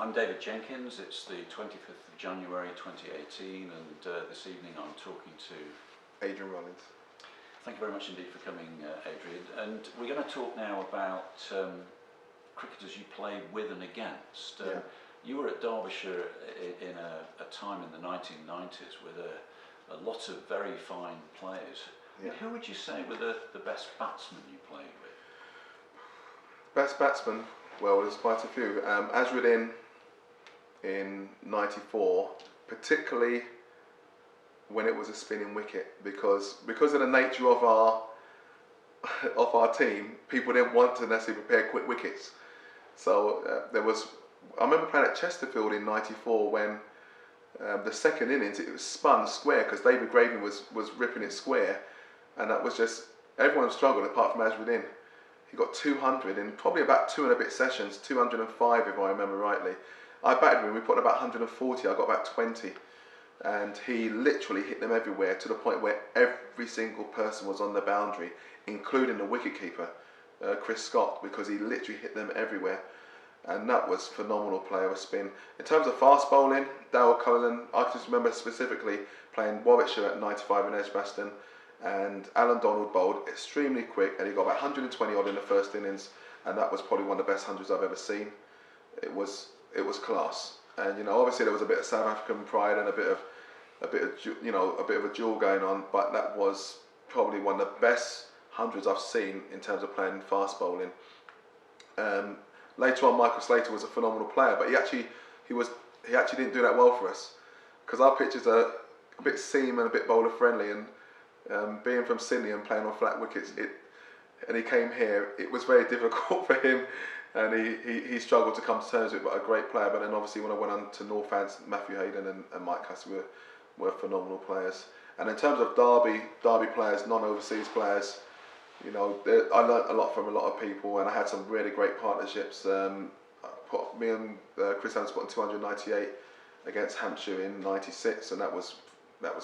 I'm David Jenkins. It's the 25th of January 2018, and this evening I'm talking to Adrian Rollins. Thank you very much indeed for coming, Adrian. And we're going to talk now about cricketers you played with and against. You were at Derbyshire in a time in the 1990s with a lot of very fine players. Yeah. Who would you say were the best batsmen you played with? Best batsman? Well, there's quite a few. Adrian in '94, particularly when it was a spinning wicket, because of the nature of our team, people didn't want to necessarily prepare quick wickets. So I remember playing at Chesterfield in '94 when the second innings it was spun square because David Graven was ripping it square, and that was just everyone struggled apart from Adrian. He got 200 in probably about 2 and a bit sessions, 205 if I remember rightly. I batted him, we put about 140, I got about 20. And he literally hit them everywhere to the point where every single person was on the boundary, including the wicketkeeper, Chris Scott, because he literally hit them everywhere. And that was phenomenal player of spin. In terms of fast bowling, Darryl Cullen, I just remember specifically playing Warwickshire at 95 in Edgbaston, and Alan Donald bowled extremely quick, and he got about 120 odd in the first innings, and that was probably one of the best hundreds I've ever seen. It was class, and obviously there was a bit of South African pride and a bit of a duel going on, but that was probably one of the best hundreds I've seen in terms of playing fast bowling. Later on, Michael Slater was a phenomenal player, but he actually didn't do that well for us because our pitches are a bit seam and a bit bowler friendly, and being from Sydney and playing on flat wickets, and he came here, it was very difficult for him, and he struggled to come to terms with it, but a great player. But then obviously when I went on to Northants, Matthew Hayden and Mike Hussey were phenomenal players. And in terms of Derby players, non-overseas players, I learnt a lot from a lot of people, and I had some really great partnerships. Me and Chris Adams put on 298 against Hampshire in '96, and that was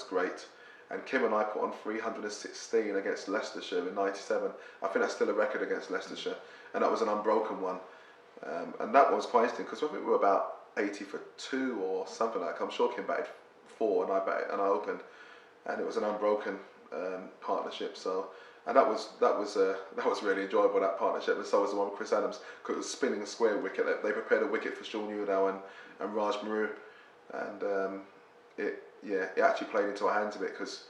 great. And Kim and I put on 316 against Leicestershire in '97. I think that's still a record against Leicestershire, and that was an unbroken one. And that was quite interesting because I think we were about 80 for 2 or something like that. I'm sure Kim batted 4 and I opened, and it was an unbroken partnership. So, and that was really enjoyable, that partnership. And so was the one with Chris Adams, because it was spinning a square wicket. They prepared a wicket for Sean Newdow and Raj Maru, and it actually played into our hands a bit because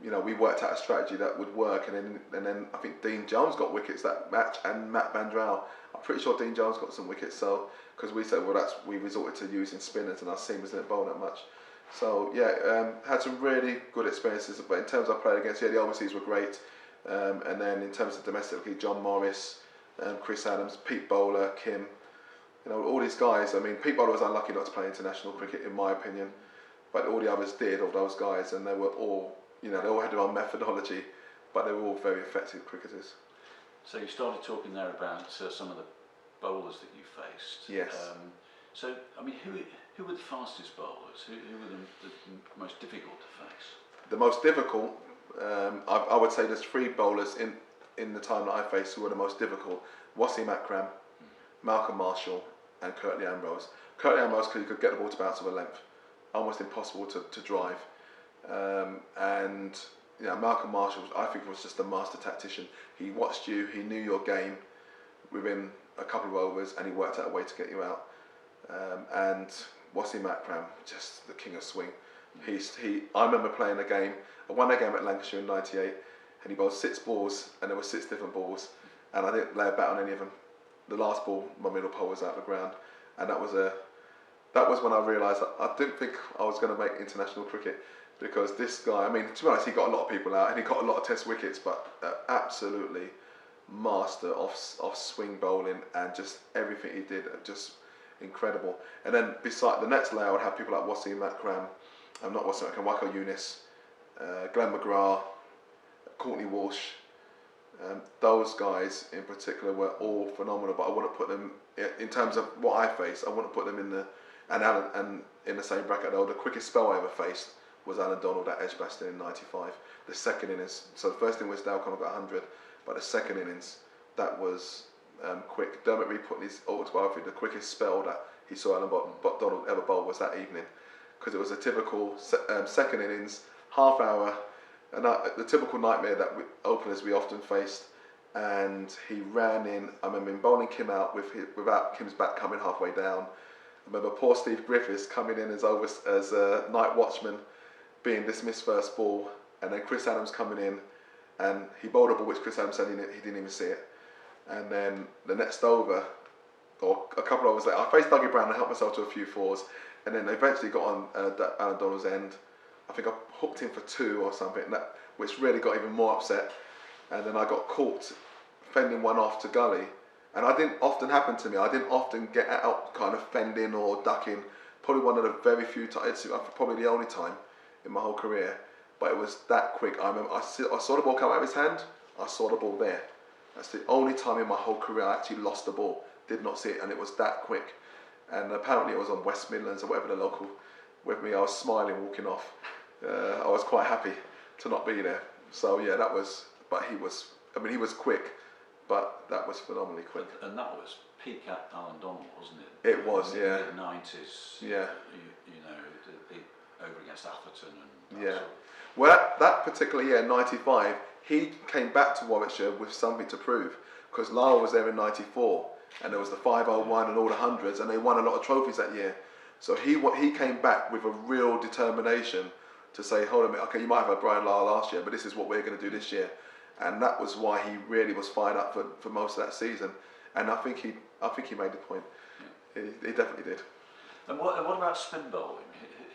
we worked out a strategy that would work, and then I think Dean Jones got wickets that match, and Matt Vandral. I'm pretty sure Dean Jones got some wickets. So because we said we resorted to using spinners, and our seamers didn't bowl that much. So had some really good experiences. But in terms of I played against, the overseas were great. And then in terms of domestically, John Morris, Chris Adams, Pete Bowler, Kim, all these guys. I mean, Pete Bowler was unlucky not to play international cricket, in my opinion, but all the others did, of those guys, and they were all, they all had their own methodology, but they were all very effective cricketers. So you started talking there about some of the bowlers that you faced. Yes. So, I mean, who were the fastest bowlers? Who were the most difficult to face? The most difficult, I would say there's 3 bowlers in the time that I faced who were the most difficult. Wasim Akram, Malcolm Marshall, and Curtly Ambrose. Curtly Ambrose, because he could get the ball to bounce with a length. Almost impossible to drive. And Malcolm Marshall, I think, was just a master tactician. He watched you, he knew your game within a couple of overs, and he worked out a way to get you out. And Wasim Akram, just the king of swing. I remember playing a game. I won a game at Lancashire in '98, and he bowled 6 balls, and there were 6 different balls, and I didn't lay a bat on any of them. The last ball, my middle pole was out of the ground, and that was when I realised I didn't think I was going to make international cricket, because this guy, I mean, to be honest, he got a lot of people out, and he got a lot of test wickets, but absolutely master of swing bowling, and just everything he did, just incredible. And then beside the next layer, I would have people like Wasim Akram, Wako Yunus, Glenn McGrath, Courtney Walsh. Those guys in particular were all phenomenal, but I wouldn't put them, in terms of what I faced, I wouldn't put them in the same bracket. Though the quickest spell I ever faced was Alan Donald at Edgbaston in '95. The second innings, so the first innings Dale Connor got 100, but the second innings, that was quick. Dermot Reed put in his autobiography, the quickest spell that he saw Alan Donald ever bowl was that evening, because it was a typical second innings, half hour, and the typical nightmare that openers we often faced. And he ran in. I remember him bowling Kim out without Kim's bat coming halfway down. I remember poor Steve Griffiths coming in as a night watchman, being dismissed first ball, and then Chris Adams coming in, and he bowled a ball which Chris Adams said he didn't even see it. And then the next over, or a couple of overs later, I faced Dougie Brown and helped myself to a few fours, and then eventually got on Alan Donald's end. I think I hooked him for 2 or something, which really got even more upset. And then I got caught fending one off to gully, and I didn't often happen to me. I didn't often get out kind of fending or ducking. Probably one of the very few times, probably the only time in my whole career. But it was that quick. I remember I saw the ball come out of his hand. I saw the ball there. That's the only time in my whole career I actually lost the ball. Did not see it, and it was that quick. And apparently it was on West Midlands or whatever the local with me. I was smiling walking off. I was quite happy to not be there. So yeah, that was. But he was quick, but that was phenomenally quick. And that was peak Alan Donald, wasn't it? It was, in yeah. The mid-90s. Yeah. You know, over against Atherton and. Yeah. Well, that particular year, '95, he came back to Warwickshire with something to prove, because Lyle was there in '94, and there was the 501 and all the hundreds, and they won a lot of trophies that year. So he came back with a real determination to say, hold on a minute, okay, you might have had Brian Lyle last year, but this is what we're going to do this year. And that was why he really was fired up for most of that season. And I think he made the point. Yeah. He definitely did. And what about spin bowling?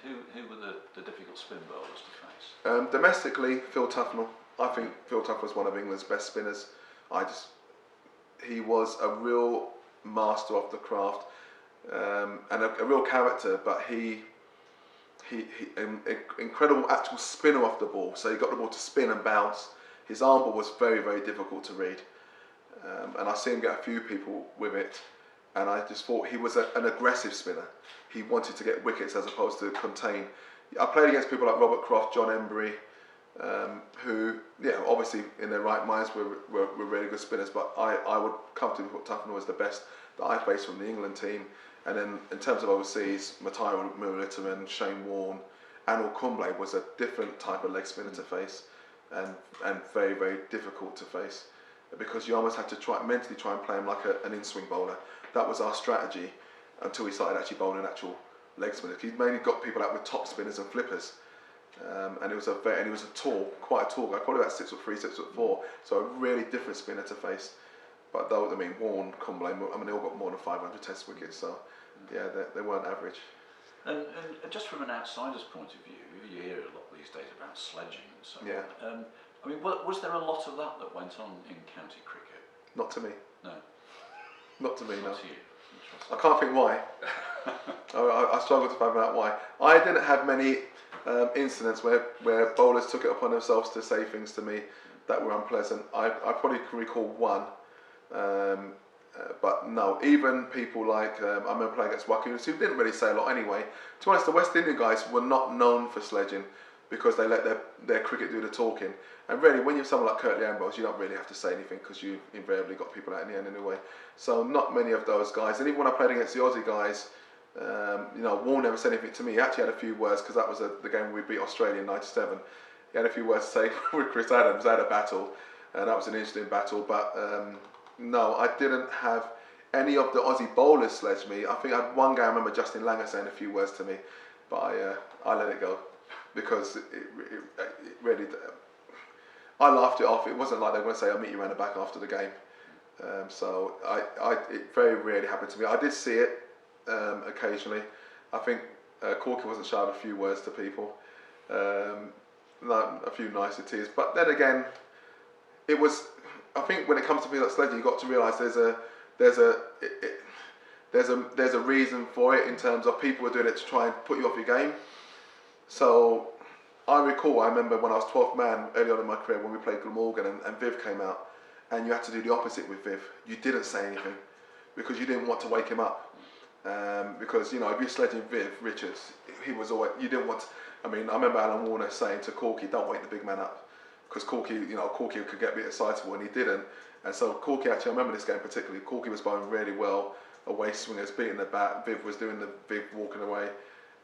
Who were the difficult spin bowlers to face? Domestically, Phil Tufnell. I think Phil Tufnell was one of England's best spinners. He was a real master of the craft, and a real character. But he incredible actual spinner off the ball. So he got the ball to spin and bounce. His arm ball was very, very difficult to read, and I see him get a few people with it, and I just thought he was an aggressive spinner. He wanted to get wickets as opposed to contain. I played against people like Robert Croft, John Embry, who, yeah, obviously in their right minds were really good spinners, but I would comfortably put Tufnell was the best that I faced from the England team. And then in terms of overseas, Matteo Muralitharan, Shane Warne, Anil Kumble was a different type of leg spinner to face. And very, very difficult to face, because you almost had to mentally try and play him like an in-swing bowler. That was our strategy until we started actually bowling actual leg spinners. He mainly got people out with top spinners and flippers, and he was quite a tall guy, probably about 6'3", 6'4", so a really different spinner to face. But though, I mean, Warne, Kumble, they all got more than 500 Test wickets, so yeah, they weren't average. And just from an outsider's point of view, you hear a lot these days about sledging and so yeah. on. I mean, was there a lot of that went on in county cricket? Not to me. No. Not to me, no. Not to you. I can't think why. I struggle to find out why. I didn't have many incidents where bowlers took it upon themselves to say things to me that were unpleasant. I probably can recall one. But no, even people like, I remember playing against Wackers, who didn't really say a lot anyway. To be honest, the West Indian guys were not known for sledging because they let their cricket do the talking. And really, when you're someone like Curtly Ambrose, you don't really have to say anything because you invariably got people out in the end anyway. So not many of those guys. And even when I played against the Aussie guys, Warne never said anything to me. He actually had a few words, because that was the game we beat Australia in '97. He had a few words to say with Chris Adams. They had a battle, and that was an interesting battle. But no, I didn't have any of the Aussie bowlers sledge me. I think I had one guy, I remember Justin Langer saying a few words to me, but I let it go, because it really, I laughed it off. It wasn't like they were going to say, I'll meet you around the back after the game. So it very rarely happened to me. I did see it occasionally. I think Corky wasn't shy of a few words to people, a few niceties, but then again, it was, I think when it comes to things like sledging, you've got to realise there's a reason for it, in terms of people are doing it to try and put you off your game. So I remember when I was 12th man early on in my career, when we played Glamorgan and Viv came out, and you had to do the opposite with Viv. You didn't say anything because you didn't want to wake him up. Because, if you're sledging Viv Richards, he was always, you didn't want to, I remember Alan Warner saying to Corky, don't wake the big man up. Because Corky could get a bit excitable, and he didn't. And so Corky, actually, I remember this game particularly. Corky was bowling really well, away swingers, beating the bat. Viv was doing the Viv walking away.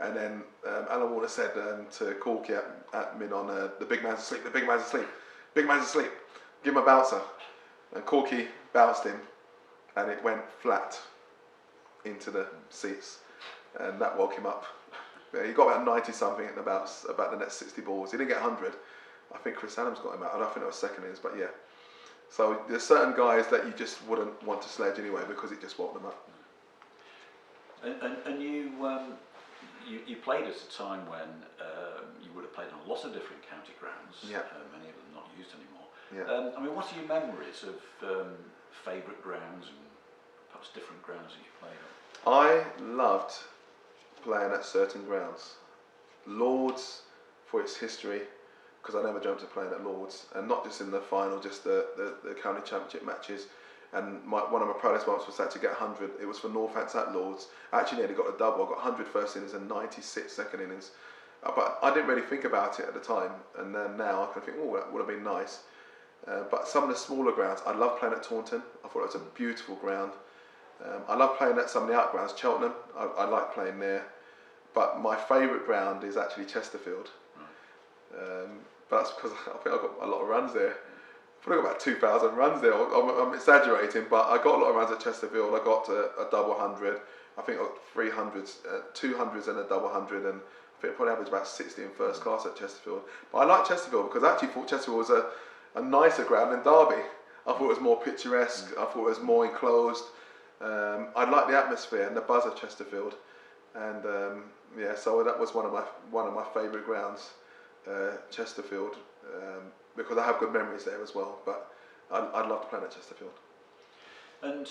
And then Alan Warner said to Corky at mid on, the big man's asleep, the big man's asleep, big man's asleep, give him a bouncer. And Corky bounced him, and it went flat into the seats, and that woke him up. Yeah, he got about 90 something in about the next 60 balls. He didn't get 100. I think Chris Adams got him out. I don't think it was second innings, but yeah. So there's certain guys that you just wouldn't want to sledge anyway because it just woke them up. And you played at a time when you would have played on a lot of different county grounds. Yeah. Many of them not used anymore. Yeah. I mean, what are your memories of favourite grounds and perhaps different grounds that you played on? I loved playing at certain grounds. Lords, for its history, because I never dreamt of playing at Lords, and not just in the final, just the county championship matches. And one of my proudest moments was actually get 100. It was for Northants at Lords. I actually nearly got a double. I got 100 first innings and 96 second innings. But I didn't really think about it at the time, and then now I can think, oh, that would have been nice. But some of the smaller grounds, I love playing at Taunton. I thought it was a beautiful ground. I love playing at some of the out grounds. Cheltenham, I like playing there. But my favourite ground is actually Chesterfield. But that's because I think I got a lot of runs there. I probably got about 2,000 runs there. I'm exaggerating, but I got a lot of runs at Chesterfield. I got a double 100. I think I got 300s, 200s and a double 100, and I think I probably averaged about 60 in first class at Chesterfield. But I like Chesterfield because I actually thought Chesterfield was a nicer ground than Derby. I thought it was more picturesque. I thought it was more enclosed. I liked the atmosphere and the buzz of Chesterfield, and yeah, so that was one of my favourite grounds, Chesterfield, because I have good memories there as well. But I'd love to play at Chesterfield. And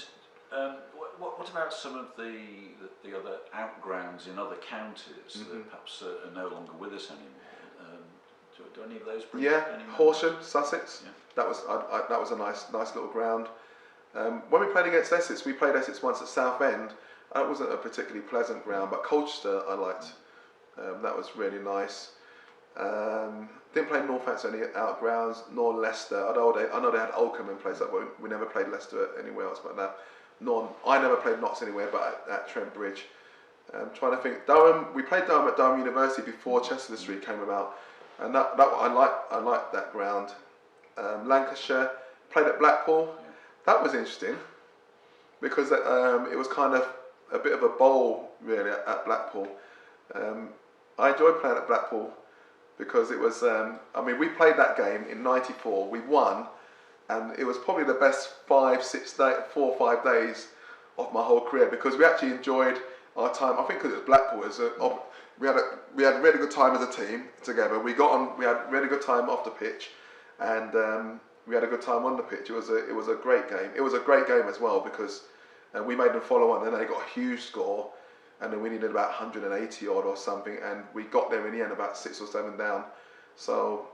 what about some of the other out grounds in other counties that perhaps are no longer with us anymore? Do any of those bring any memories? Horsham, Sussex. Yeah. That was a nice little ground. When we played against Essex, we played Essex once at Southend. That wasn't a particularly pleasant ground, but Colchester I liked. That was really nice. Didn't play Northants any out grounds, nor Leicester. I know they had Oakham in place, but we never played Leicester anywhere else but that. I never played Notts anywhere but at Trent Bridge. Trying to think, Durham. We played Durham at Durham University before Chester Street came about, and that I liked that ground. Lancashire, played at Blackpool. Yeah. That was interesting because it was kind of a bit of a bowl really at Blackpool. I enjoyed playing at Blackpool because it was, we played that game in '94, we won, and it was probably the best 4 or 5 days of my whole career because we actually enjoyed our time. I think because it was Blackpool, we had a really good time as a team together. We had really good time off the pitch, and we had a good time on the pitch. It was a great game. It was a great game as well because we made them follow on, and they got a huge score, and then we needed about 180 odd or something, and we got there in the end about 6 or 7 down. So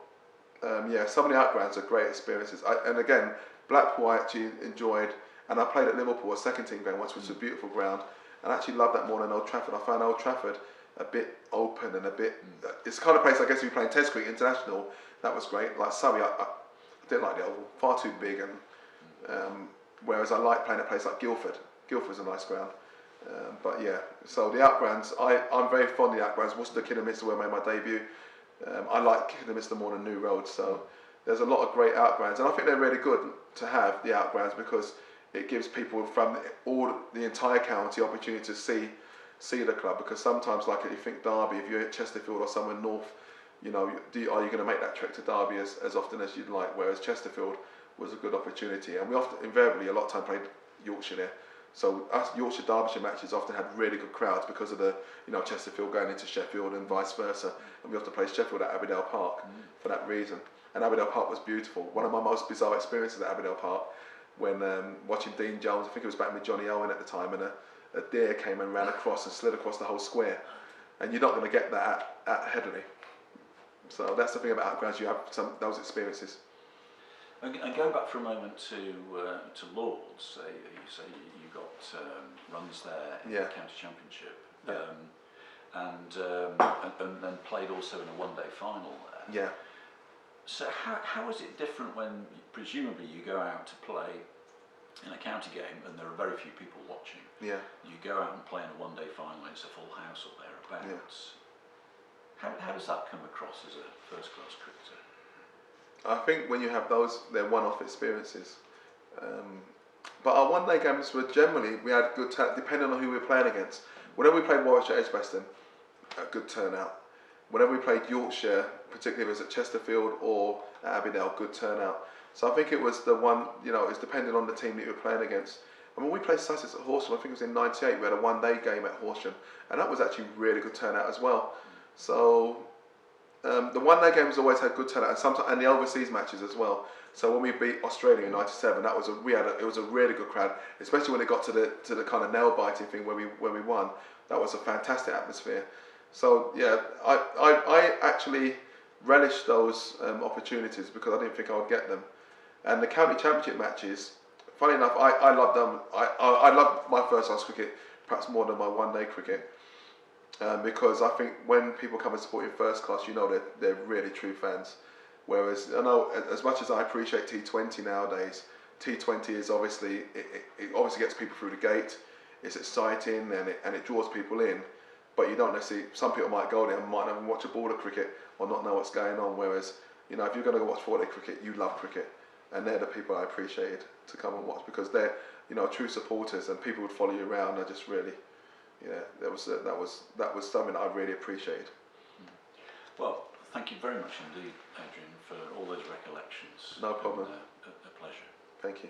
some of the outgrounds are great experiences. And again, Blackpool I actually enjoyed, and I played at Liverpool a second team game once, which was a beautiful ground, and I actually loved that more than Old Trafford. I found Old Trafford a bit open and a bit. It's the kind of place I guess if you're playing Test Cricket International, that was great. Like Surrey, I didn't like the oval, far too big, and whereas I like playing at a place like Guildford. Guildford's a nice ground. But yeah, so the outgrounds, I'm very fond of the outgrounds. Worcester, Kidderminster, where I made my debut. I like Kidderminster more than New Road, so there's a lot of great outgrounds, and I think they're really good to have the outgrounds because it gives people from the entire county opportunity to see the club. Because sometimes, like if you think Derby, if you're at Chesterfield or somewhere north, are you going to make that trek to Derby as often as you'd like? Whereas Chesterfield was a good opportunity, and we often, invariably, a lot of time played Yorkshire there. So us Yorkshire Derbyshire matches often had really good crowds because of the Chesterfield going into Sheffield and vice versa, and we often played Sheffield at Abbeydale Park for that reason. And Abbeydale Park was beautiful. One of my most bizarre experiences at Abbeydale Park when watching Dean Jones. I think it was back with Johnny Owen at the time, and a deer came and ran across and slid across the whole square, and you're not going to get that at Headingley. So that's the thing about outgrounds, you have those experiences. And going back for a moment to Lords, you say you got runs there in the county championship, and then played also in a one-day final there. Yeah. So how is it different when presumably you go out to play in a county game and there are very few people watching? Yeah. You go out and play in a one-day final, it's a full house or thereabouts. Yeah. How does that come across as a first-class cricketer? I think when you have those, they're one-off experiences. But our one-day games were generally, we had good talent depending on who we were playing against. Whenever we played Warwickshire at Edgbaston, a good turnout. Whenever we played Yorkshire, particularly if it was at Chesterfield or at Abbeydale, good turnout. So I think it was the one, it's depending on the team that you were playing against. I mean, we played Sussex at Horsham, I think it was in '98, we had a one-day game at Horsham, and that was actually really good turnout as well. So the one-day games always had good turnout, and sometimes and the overseas matches as well. So when we beat Australia in '97, it was a really good crowd, especially when it got to the kind of nail-biting thing where we won. That was a fantastic atmosphere. So yeah, I actually relished those opportunities because I didn't think I would get them. And the county championship matches, funny enough, I loved them. I loved my first class cricket perhaps more than my one-day cricket. Because I think when people come and support you in first class, they're really true fans. Whereas I know as much as I appreciate T20 nowadays, T20 is obviously it obviously gets people through the gate. It's exciting and it draws people in, but you don't necessarily. Some people might go there and might not even watch a ball of cricket or not know what's going on. Whereas if you're going to go watch 4-day cricket, you love cricket, and they're the people I appreciated to come and watch because they're true supporters and people would follow you around. I just really. Yeah, that was something I really appreciated. Well, thank you very much indeed, Adrian, for all those recollections. No problem. A pleasure. Thank you.